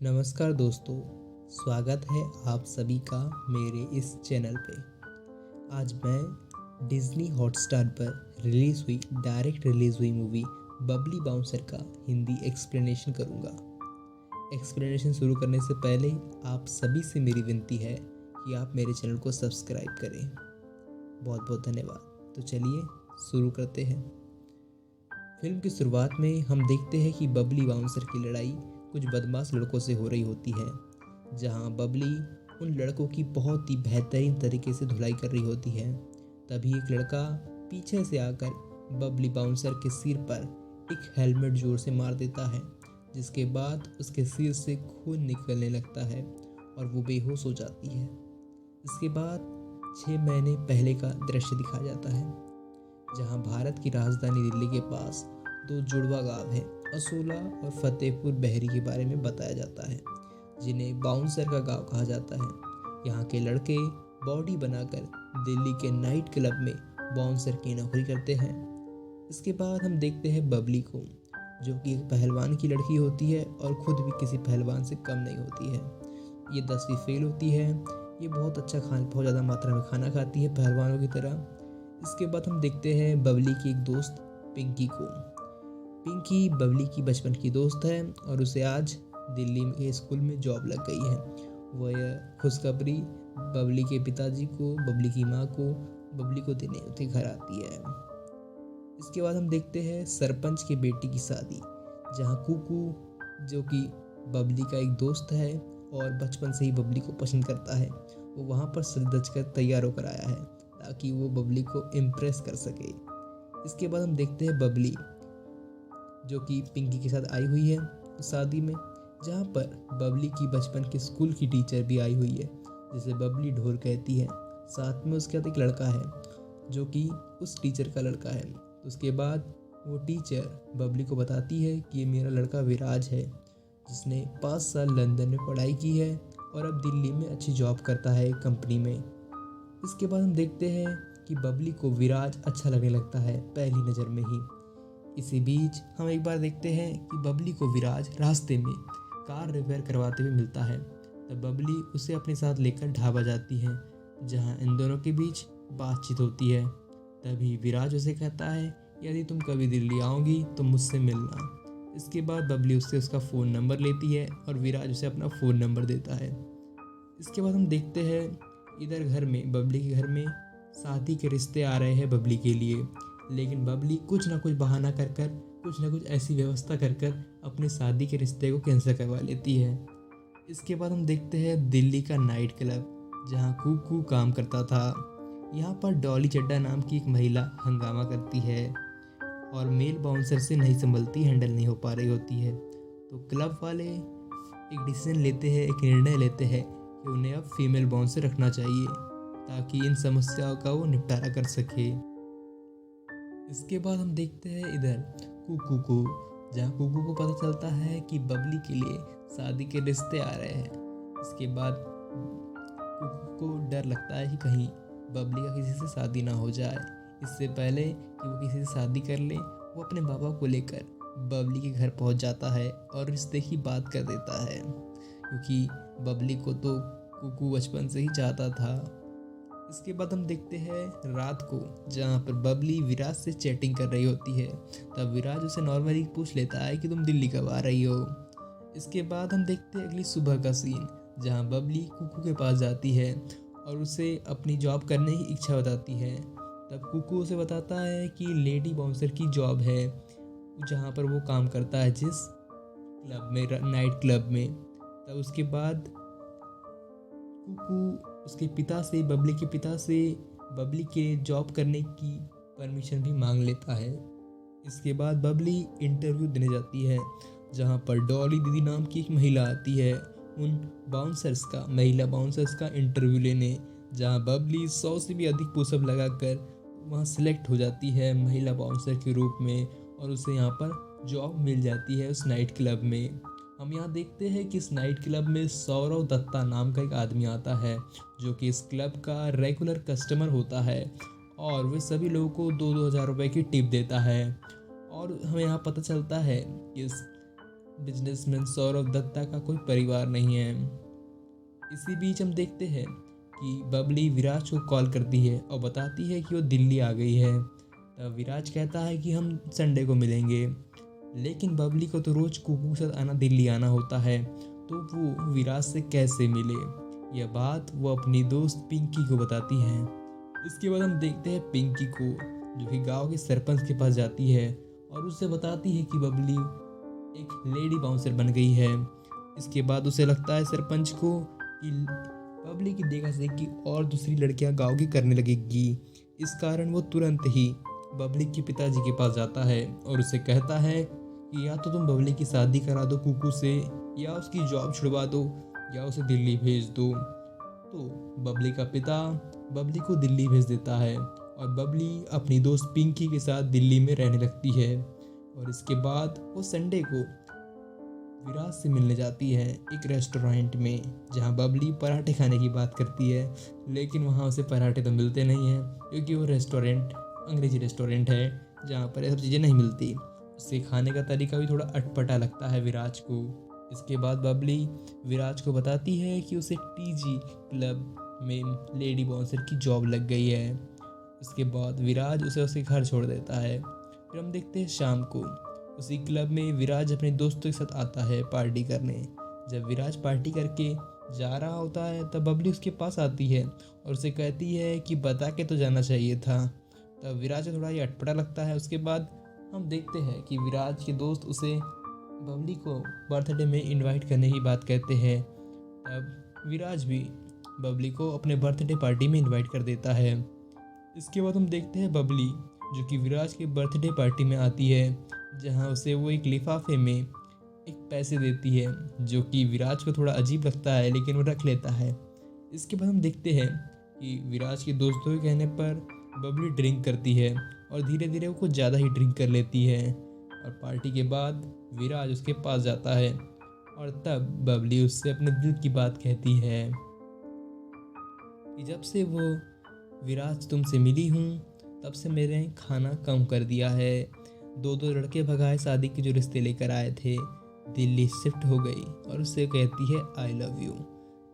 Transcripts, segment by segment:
नमस्कार दोस्तों, स्वागत है आप सभी का मेरे इस चैनल पे। आज मैं डिज्नी हॉटस्टार पर डायरेक्ट रिलीज़ हुई मूवी बबली बाउंसर का हिंदी एक्सप्लेनेशन करूँगा। एक्सप्लेनेशन शुरू करने से पहले आप सभी से मेरी विनती है कि आप मेरे चैनल को सब्सक्राइब करें। बहुत बहुत धन्यवाद। तो चलिए शुरू करते हैं। फिल्म की शुरुआत में हम देखते हैं कि बबली बाउंसर की लड़ाई कुछ बदमाश लड़कों से हो रही होती है, जहां बबली उन लड़कों की बहुत ही बेहतरीन तरीके से धुलाई कर रही होती है। तभी एक लड़का पीछे से आकर बबली बाउंसर के सिर पर एक हेलमेट जोर से मार देता है, जिसके बाद उसके सिर से खून निकलने लगता है और वो बेहोश हो जाती है। इसके बाद 6 महीने पहले का दृश्य दिखाया जाता है, जहां भारत की राजधानी दिल्ली के पास 2 जुड़वा गांव हैं, असोला और फतेहपुर बहरी के बारे में बताया जाता है, जिन्हें बाउंसर का गांव कहा जाता है। यहाँ के लड़के बॉडी बनाकर दिल्ली के नाइट क्लब में बाउंसर की नौकरी करते हैं। इसके बाद हम देखते हैं बबली को, जो कि एक पहलवान की लड़की होती है और खुद भी किसी पहलवान से कम नहीं होती है। ये 10वीं फेल होती है। ये बहुत ज़्यादा मात्रा में खाना खाती है पहलवानों की तरह। इसके बाद हम देखते हैं बबली की एक दोस्त पिंकी को। पिंकी बबली की बचपन की दोस्त है और उसे आज दिल्ली के स्कूल में जॉब लग गई है। वह यह खुशखबरी बबली के पिताजी को, बबली की माँ को, बबली को देने उसके घर आती है। इसके बाद हम देखते हैं सरपंच की बेटी की शादी, जहाँ कुकू, जो कि बबली का एक दोस्त है और बचपन से ही बबली को पसंद करता है, वो वहाँ पर सज कर तैयार होकर आया है ताकि वो बबली को इम्प्रेस कर सके। इसके बाद हम देखते हैं बबली, जो कि पिंकी के साथ आई हुई है शादी में, जहाँ पर बबली की बचपन के स्कूल की टीचर भी आई हुई है, जिसे बबली ढोर कहती है। साथ में उसके साथ एक लड़का है, जो कि उस टीचर का लड़का है। उसके बाद वो टीचर बबली को बताती है कि ये मेरा लड़का विराज है, जिसने 5 साल लंदन में पढ़ाई की है और अब दिल्ली में अच्छी जॉब करता है एक कंपनी में। इसके बाद हम देखते हैं कि बबली को विराज अच्छा लगने लगता है पहली नज़र में ही। इसी बीच हम एक बार देखते हैं कि बबली को विराज रास्ते में कार रिपेयर करवाते हुए मिलता है। तब बबली उसे अपने साथ लेकर ढाबा जाती है, जहां इन दोनों के बीच बातचीत होती है। तभी विराज उसे कहता है, यदि तुम कभी दिल्ली आओगी तो मुझसे मिलना। इसके बाद बबली उससे उसका फ़ोन नंबर लेती है और विराज उसे अपना फ़ोन नंबर देता है। इसके बाद हम देखते हैं इधर घर में, बबली के घर में शादी के रिश्ते आ रहे हैं बबली के लिए, लेकिन बबली कुछ ना कुछ बहाना कर कुछ ना कुछ ऐसी व्यवस्था कर अपने शादी के रिश्ते को कैंसिल करवा लेती है। इसके बाद हम देखते हैं दिल्ली का नाइट क्लब, जहां कुकू काम करता था। यहाँ पर डॉली चड्डा नाम की एक महिला हंगामा करती है और मेल बाउंसर से नहीं संभलती, हैंडल नहीं हो पा रही होती है। तो क्लब वाले एक डिसीजन लेते हैं, एक निर्णय लेते हैं कि उन्हें अब फीमेल बाउंसर रखना चाहिए, ताकि इन समस्याओं का वो निपटारा कर सके। इसके बाद हम देखते हैं इधर कुकू को, जहाँ कुकू को पता चलता है कि बबली के लिए शादी के रिश्ते आ रहे हैं। इसके बाद कुकू को डर लगता है कि कहीं बबली का किसी से शादी ना हो जाए। इससे पहले कि वो किसी से शादी कर ले, वो अपने बाबा को लेकर बबली के घर पहुंच जाता है और रिश्ते की बात कर देता है, क्योंकि बबली को तो कुकू बचपन से ही चाहता था। इसके बाद हम देखते हैं रात को, जहाँ पर बबली विराज से चैटिंग कर रही होती है। तब विराज उसे नॉर्मली पूछ लेता है कि तुम दिल्ली कब आ रही हो। इसके बाद हम देखते हैं अगली सुबह का सीन, जहाँ बबली कुकू के पास जाती है और उसे अपनी जॉब करने की इच्छा बताती है। तब कुकू उसे बताता है कि लेडी बाउंसर की जॉब है, जहाँ पर वो काम करता है, जिस क्लब में, नाइट क्लब में। तब उसके बाद कुकू उसके पिता से, बबली के पिता से, बबली के जॉब करने की परमिशन भी मांग लेता है। इसके बाद बबली इंटरव्यू देने जाती है, जहाँ पर डॉली दीदी नाम की एक महिला आती है उन महिला बाउंसर्स का इंटरव्यू लेने, जहाँ बबली 100 से भी अधिक पुशअप लगाकर वहाँ सिलेक्ट हो जाती है महिला बाउंसर के रूप में और उसे यहाँ पर जॉब मिल जाती है उस नाइट क्लब में। हम यहाँ देखते हैं कि इस नाइट क्लब में सौरव दत्ता नाम का एक आदमी आता है, जो कि इस क्लब का रेगुलर कस्टमर होता है और वे सभी लोगों को 2-2 हज़ार रुपये की टिप देता है। और हमें यहाँ पता चलता है कि इस बिजनेसमैन सौरभ दत्ता का कोई परिवार नहीं है। इसी बीच हम देखते हैं कि बबली विराज को कॉल करती है और बताती है कि वो दिल्ली आ गई है। तब विराज कहता है कि हम संडे को मिलेंगे, लेकिन बबली को तो रोज कुकू के साथ दिल्ली आना होता है, तो वो विराज से कैसे मिले। यह बात वो अपनी दोस्त पिंकी को बताती है। इसके बाद हम देखते हैं पिंकी को, जो कि गांव के सरपंच के पास जाती है और उससे बताती है कि बबली एक लेडी बाउंसर बन गई है। इसके बाद उसे लगता है सरपंच को कि बबली की देखा देखी और दूसरी लड़कियां गांव की करने लगेगी। इस कारण वो तुरंत ही बबली के पिताजी के पास जाता है और उसे कहता है कि या तो तुम बबली की शादी करा दो कुकू से, या उसकी जॉब छुड़वा दो, या उसे दिल्ली भेज दो। तो बबली का पिता बबली को दिल्ली भेज देता है और बबली अपनी दोस्त पिंकी के साथ दिल्ली में रहने लगती है। और इसके बाद वो संडे को विराज से मिलने जाती है एक रेस्टोरेंट में, जहां बबली पराठे खाने की बात करती है, लेकिन वहां उसे पराठे तो मिलते नहीं हैं, क्योंकि वो रेस्टोरेंट अंग्रेजी रेस्टोरेंट है जहां पर ये सब चीज़ें नहीं मिलती। उसे खाने का तरीका भी थोड़ा अटपटा लगता है विराज को। इसके बाद बबली विराज को बताती है कि उसे टीजी क्लब में लेडी बाउंसर की जॉब लग गई है। उसके बाद विराज उसे उसके घर छोड़ देता है। फिर हम देखते हैं शाम को उसी क्लब में विराज अपने दोस्तों के साथ आता है पार्टी करने। जब विराज पार्टी करके जा रहा होता है तब बबली उसके पास आती है और उसे कहती है कि बता के तो जाना चाहिए था। तब विराज को थोड़ा ये अटपटा लगता है। उसके बाद हम देखते हैं कि विराज के दोस्त उसे बबली को बर्थडे में इनवाइट करने की बात कहते हैं। तब विराज भी बबली को अपने बर्थडे पार्टी में इनवाइट कर देता है। इसके बाद हम देखते हैं बबली जो कि विराज के बर्थडे पार्टी में आती है, जहां उसे वो एक लिफाफे में एक पैसे देती है, जो कि विराज को थोड़ा अजीब लगता है, लेकिन वो रख लेता है। इसके बाद हम देखते हैं कि विराज के दोस्तों के कहने पर बबली ड्रिंक करती है और धीरे धीरे वो कुछ ज़्यादा ही ड्रिंक कर लेती है। और पार्टी के बाद विराज उसके पास जाता है और तब बबली उससे अपने दिल की बात कहती है कि जब से वो विराज तुमसे मिली हूँ तब से मैंने खाना कम कर दिया है। दो लड़के भगाए शादी के जो रिश्ते लेकर आए थे, दिल्ली शिफ्ट हो गई और उससे कहती है आई लव यू।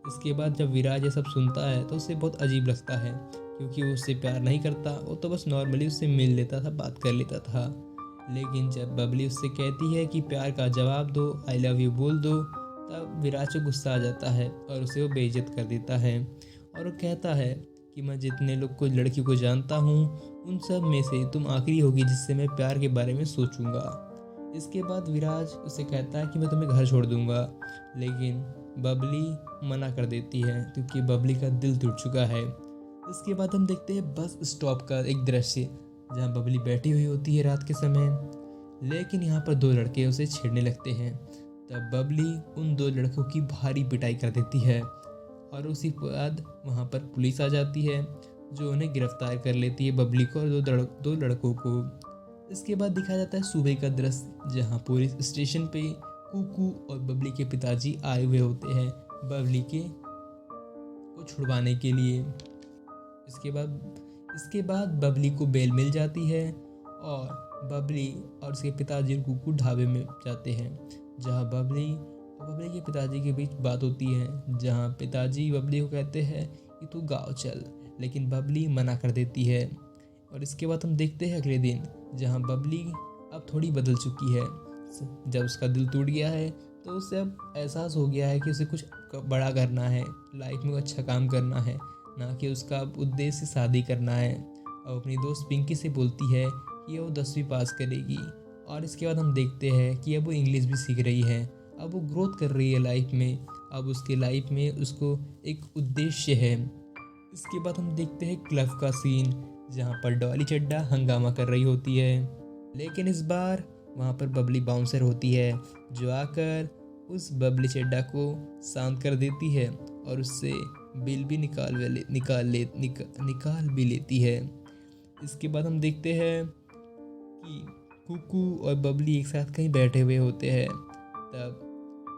इसके बाद जब विराज ये सब सुनता है तो उसे बहुत अजीब लगता है, क्योंकि वो उससे प्यार नहीं करता, वो तो बस नॉर्मली उससे मिल लेता था, बात कर लेता था। लेकिन जब बबली उससे कहती है कि प्यार का जवाब दो, आई लव यू बोल दो, तब विराज को गुस्सा आ जाता है और उसे वो बेइज्जत कर देता है। और वो कहता है कि मैं जितने लोग को लड़की को जानता हूँ उन सब में से तुम आखिरी होगी जिससे मैं प्यार के बारे में सोचूंगा। इसके बाद विराज उसे कहता है कि मैं तुम्हें घर छोड़ दूंगा, लेकिन बबली मना कर देती है क्योंकि बबली का दिल टूट चुका है। इसके बाद हम देखते हैं बस स्टॉप का एक दृश्य, जहाँ बबली बैठी हुई होती है रात के समय, लेकिन यहाँ पर दो लड़के उसे छेड़ने लगते हैं। तब बबली उन दो लड़कों की भारी पिटाई कर देती है और उसी बाद वहाँ पर पुलिस आ जाती है, जो उन्हें गिरफ्तार कर लेती है, बबली को और दो लड़कों को। इसके बाद दिखाया जाता है सुबह का दृश्य, जहाँ पुलिस स्टेशन पे कुकू और बबली के पिताजी आए हुए होते हैं बबली को छुड़वाने के लिए। इसके बाद बबली को बेल मिल जाती है और बबली और उसके पिताजी और कुकू ढाबे में जाते हैं, जहाँ बबली के पिताजी के बीच बात होती है, जहाँ पिताजी बबली को कहते हैं कि तू गाँव चल, लेकिन बबली मना कर देती है। और इसके बाद हम देखते हैं अगले दिन, जहाँ बबली अब थोड़ी बदल चुकी है। जब उसका दिल टूट गया है तो उसे अब एहसास हो गया है कि उसे कुछ बड़ा करना है, लाइफ में अच्छा काम करना है, ना कि उसका उद्देश्य शादी करना है। और अपनी दोस्त पिंकी से बोलती है कि वो 10वीं पास करेगी। और इसके बाद हम देखते हैं कि अब वो इंग्लिश भी सीख रही है, अब वो ग्रोथ कर रही है लाइफ में, अब उसके लाइफ में उसको एक उद्देश्य है। इसके बाद हम देखते हैं क्लब का सीन, जहाँ पर डॉली चड्डा हंगामा कर रही होती है, लेकिन इस बार वहाँ पर बबली बाउंसर होती है, जो आकर उस बबली चड्डा को शांत कर देती है और उससे बिल भी निकाल भी लेती है। इसके बाद हम देखते हैं कि कुकू और बबली एक साथ कहीं बैठे हुए होते हैं। तब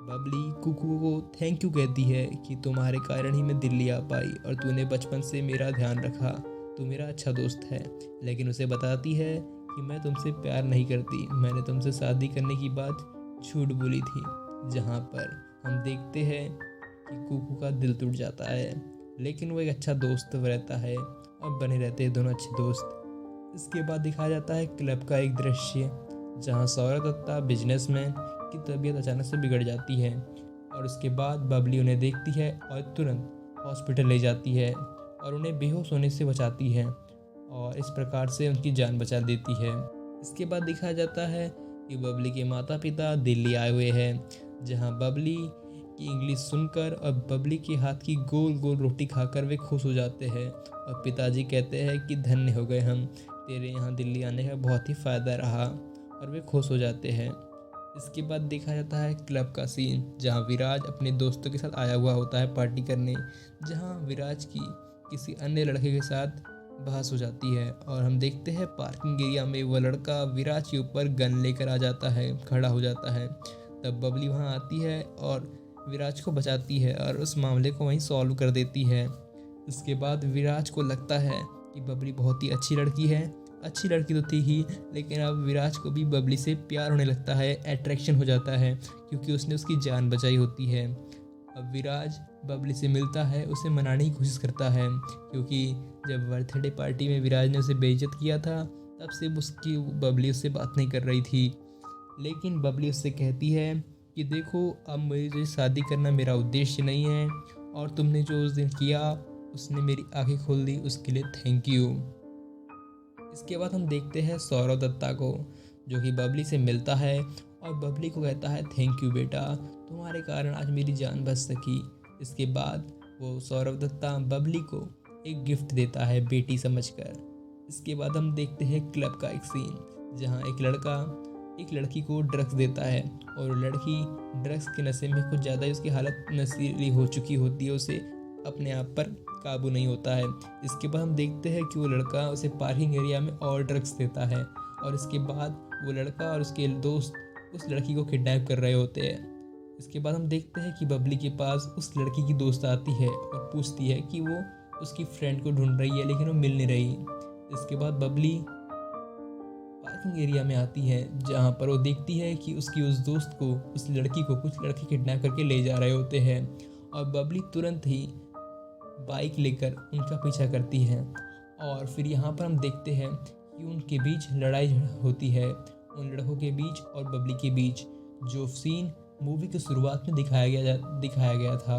बबली कुकू को थैंक यू कहती है कि तुम्हारे कारण ही मैं दिल्ली आ पाई और तूने बचपन से मेरा ध्यान रखा, तू मेरा अच्छा दोस्त है। लेकिन उसे बताती है कि मैं तुमसे प्यार नहीं करती, मैंने तुमसे शादी करने की बात झूठ बोली थी, जहाँ पर हम देखते हैं कि कुकू का दिल टूट जाता है, लेकिन वो एक अच्छा दोस्त रहता है और बने रहते हैं दोनों अच्छे दोस्त। इसके बाद दिखाया जाता है क्लब का एक दृश्य, जहाँ सौरभ दत्ता बिजनेसमैन की तबीयत अचानक से बिगड़ जाती है और उसके बाद बबली उन्हें देखती है और तुरंत हॉस्पिटल ले जाती है और उन्हें बेहोश होने से बचाती है और इस प्रकार से उनकी जान बचा देती है। इसके बाद दिखाया जाता है कि बबली के माता पिता दिल्ली आए हुए हैं, जहां बबली की इंग्लिश सुनकर और बबली के हाथ की गोल गोल रोटी खाकर वे खुश हो जाते हैं और पिताजी कहते हैं कि धन्य हो गए हम, तेरे यहाँ दिल्ली आने का बहुत ही फ़ायदा रहा, और वे खुश हो जाते हैं। इसके बाद देखा जाता है क्लब का सीन, जहां विराज अपने दोस्तों के साथ आया हुआ होता है पार्टी करने, जहां विराज की किसी अन्य लड़के के साथ बहस हो जाती है और हम देखते हैं पार्किंग एरिया में वो लड़का विराज के ऊपर गन लेकर आ जाता है, खड़ा हो जाता है। तब बबली वहां आती है और विराज को बचाती है और उस मामले को वहीं सॉल्व कर देती है। इसके बाद विराज को लगता है कि बबली बहुत ही अच्छी लड़की है, अच्छी लड़की तो थी ही, लेकिन अब विराज को भी बबली से प्यार होने लगता है, अट्रैक्शन हो जाता है, क्योंकि उसने उसकी जान बचाई होती है। अब विराज बबली से मिलता है, उसे मनाने की कोशिश करता है, क्योंकि जब बर्थडे पार्टी में विराज ने उसे बेइज्जत किया था, तब से उसकी बबली उससे बात नहीं कर रही थी। लेकिन बबली उससे कहती है कि देखो, अब मुझे शादी करना मेरा उद्देश्य नहीं है और तुमने जो उस दिन किया उसने मेरी आंखें खोल दी, उसके लिए थैंक यू। इसके बाद हम देखते हैं सौरव दत्ता को, जो कि बबली से मिलता है और बबली को कहता है थैंक यू बेटा, तुम्हारे कारण आज मेरी जान बच सकी। इसके बाद वो सौरव दत्ता बबली को एक गिफ्ट देता है बेटी समझकर। इसके बाद हम देखते हैं क्लब का एक सीन, जहाँ एक लड़का एक लड़की को ड्रग्स देता है और लड़की ड्रग्स के नशे में कुछ ज़्यादा ही उसकी हालत नशीली हो चुकी होती है, उसे अपने आप पर काबू नहीं होता है। इसके बाद हम देखते हैं कि वो लड़का उसे पार्किंग एरिया में और ड्रग्स देता है और इसके बाद वो लड़का और उसके दोस्त उस लड़की को किडनैप कर रहे होते हैं। इसके बाद हम देखते हैं कि बबली के पास उस लड़की की दोस्त आती है और पूछती है कि वो उसकी फ्रेंड को ढूंढ रही है, लेकिन वो मिल नहीं रही। इसके बाद बबली पार्किंग एरिया में आती है, जहाँ पर वो देखती है कि उसकी उस दोस्त को, उस लड़की को कुछ लड़के किडनैप करके ले जा रहे होते हैं और बबली तुरंत ही बाइक लेकर उनका पीछा करती है। और फिर यहाँ पर हम देखते हैं कि उनके बीच लड़ाई होती है, उन लड़कों के बीच और बबली के बीच, जो सीन मूवी की शुरुआत में दिखाया गया था।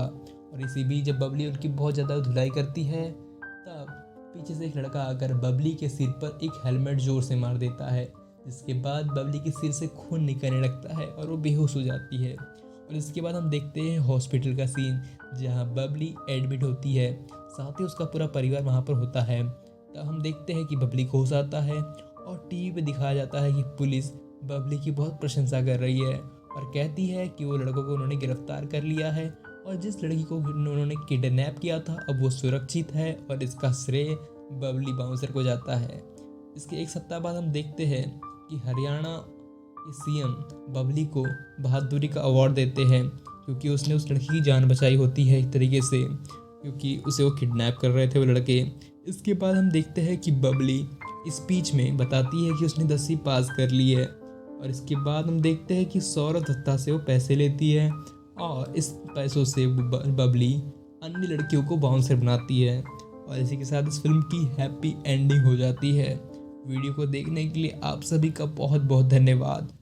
और इसी बीच जब बबली उनकी बहुत ज़्यादा धुलाई करती है, तब पीछे से एक लड़का आकर बबली के सिर पर एक हेलमेट जोर से मार देता है, जिसके बाद बबली के सिर से खून निकलने लगता है और वो बेहोश हो जाती है। और इसके बाद हम देखते हैं हॉस्पिटल का सीन, जहां बबली एडमिट होती है, साथ ही उसका पूरा परिवार वहां पर होता है। तब हम देखते हैं कि बबली को होश आता है और टीवी पे दिखाया जाता है कि पुलिस बबली की बहुत प्रशंसा कर रही है और कहती है कि वो लड़कों को उन्होंने गिरफ्तार कर लिया है और जिस लड़की को उन्होंने किडनैप किया था अब वो सुरक्षित है और इसका श्रेय बबली बाउंसर को जाता है। इसके एक सप्ताह बाद हम देखते हैं कि हरियाणा के सीएम बबली को बहादुरी का अवार्ड देते हैं, क्योंकि उसने उस लड़की की जान बचाई होती है एक तरीके से, क्योंकि उसे वो किडनैप कर रहे थे वो लड़के। इसके बाद हम देखते हैं कि बबली स्पीच में बताती है कि उसने 10वीं पास कर ली है और इसके बाद हम देखते हैं कि सौरभ दत्ता से वो पैसे लेती है और इस पैसों से बबली अन्य लड़कियों को बाउंसर बनाती है और इसी के साथ इस फिल्म की हैप्पी एंडिंग हो जाती है। वीडियो को देखने के लिए आप सभी का बहुत बहुत धन्यवाद।